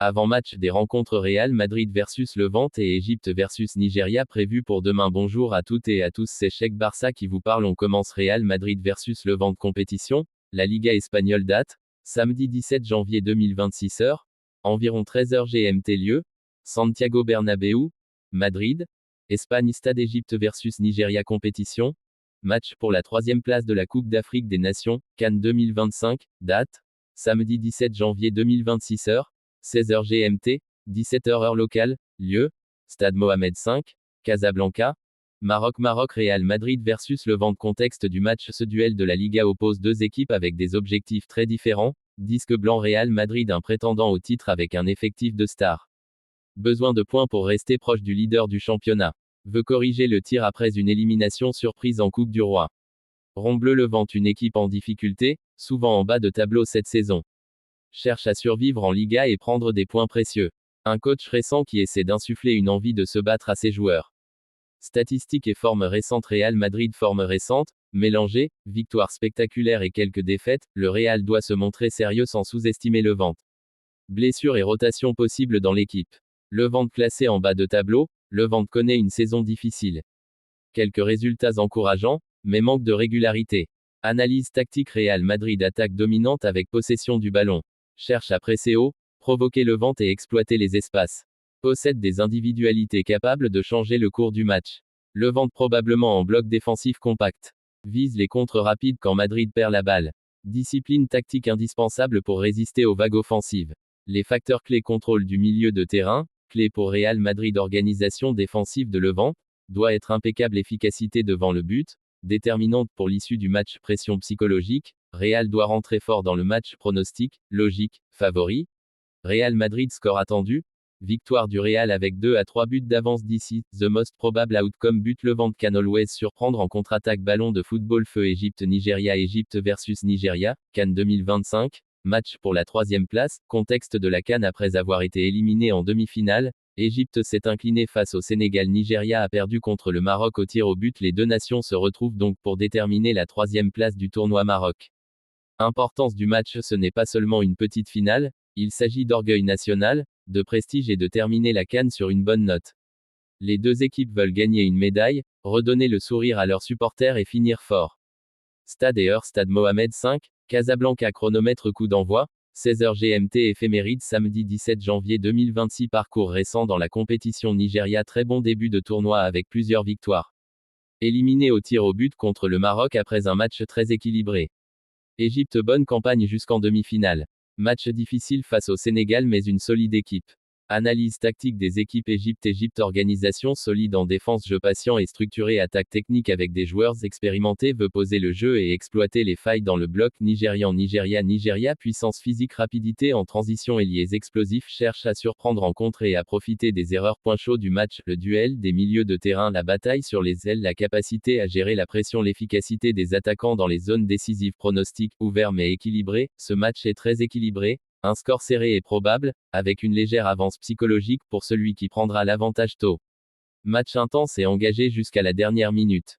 Avant-match des rencontres Real Madrid versus Levante et Égypte versus Nigeria prévues pour demain. Bonjour à toutes et à tous, c'est Cheikh Barça qui vous parle. On commence Real Madrid versus Levante compétition. La Liga espagnole date, samedi 17 janvier 2026 heures, environ 13h GMT lieu, Santiago Bernabéu, Madrid, Espagne. Stade Égypte versus Nigeria compétition. Match pour la troisième place de la Coupe d'Afrique des Nations, CAN 2025, date, samedi 17 janvier 2026 heures, 16h GMT, 17h heure locale, lieu, Stade Mohamed V, Casablanca, Maroc. Real Madrid versus Levante. Contexte du match. Ce duel de la Liga oppose deux équipes avec des objectifs très différents. Disque blanc. Real Madrid, un prétendant au titre avec un effectif de stars. Besoin de points pour rester proche du leader du championnat. Veut corriger le tir après une élimination surprise en Coupe du Roi. Rond-bleu. Levante, une équipe en difficulté, souvent en bas de tableau cette saison. Cherche à survivre en Liga et prendre des points précieux. Un coach récent qui essaie d'insuffler une envie de se battre à ses joueurs. Statistiques et forme récente. Real Madrid. Forme récente, mélangée, victoire spectaculaire et quelques défaites. Le Real doit se montrer sérieux sans sous-estimer Levante. Blessures et rotation possibles dans l'équipe. Levante classé en bas de tableau. Levante connaît une saison difficile. Quelques résultats encourageants, mais manque de régularité. Analyse tactique. Real Madrid attaque dominante avec possession du ballon. Cherche à presser haut, provoquer Levante et exploiter les espaces. Possède des individualités capables de changer le cours du match. Levante probablement en bloc défensif compact. Vise les contres rapides quand Madrid perd la balle. Discipline tactique indispensable pour résister aux vagues offensives. Les facteurs clés. Contrôle du milieu de terrain, clé pour Real Madrid. Organisation défensive de Levante, doit être impeccable. Efficacité devant le but, déterminante pour l'issue du match. Pression psychologique, Real doit rentrer fort dans le match. Pronostic, logique, favori. Real Madrid. Score attendu, victoire du Real avec 2 à 3 buts d'avance d'ici. The most probable outcome. But Levante can always surprendre en contre-attaque. Ballon de football. Feu. Égypte-Nigeria. Égypte versus Nigeria, CAN 2025. Match pour la troisième place. Contexte de la CAN. Après avoir été éliminé en demi-finale, Égypte s'est incliné face au Sénégal. Nigeria a perdu contre le Maroc au tir au but. Les deux nations se retrouvent donc pour déterminer la troisième place du tournoi Maroc. Importance du match. Ce n'est pas seulement une petite finale, il s'agit d'orgueil national, de prestige et de terminer la CAN sur une bonne note. Les deux équipes veulent gagner une médaille, redonner le sourire à leurs supporters et finir fort. Stade et heure. Stade Mohamed V, Casablanca. Chronomètre. Coup d'envoi, 16h GMT. Éphéméride. Samedi 17 janvier 2026. Parcours récent dans la compétition. Nigeria. Très bon début de tournoi avec plusieurs victoires. Éliminé au tir au but contre le Maroc après un match très équilibré. Égypte. Bonne campagne jusqu'en demi-finale. Match difficile face au Sénégal mais une solide équipe. Analyse tactique des équipes. Égypte. Organisation solide en défense. Jeu patient et structuré. Attaque technique avec des joueurs expérimentés. Veut poser le jeu et exploiter les failles dans le bloc. Nigeria. Puissance physique. Rapidité en transition. Ailiers explosifs. Cherche à surprendre en contre et à profiter des erreurs. Point chaud du match. Le duel des milieux de terrain. La bataille sur les ailes. La capacité à gérer la pression. L'efficacité des attaquants dans les zones décisives. Pronostic ouvert mais équilibré. Ce match est très équilibré. Un score serré est probable, avec une légère avance psychologique pour celui qui prendra l'avantage tôt. Match intense et engagé jusqu'à la dernière minute.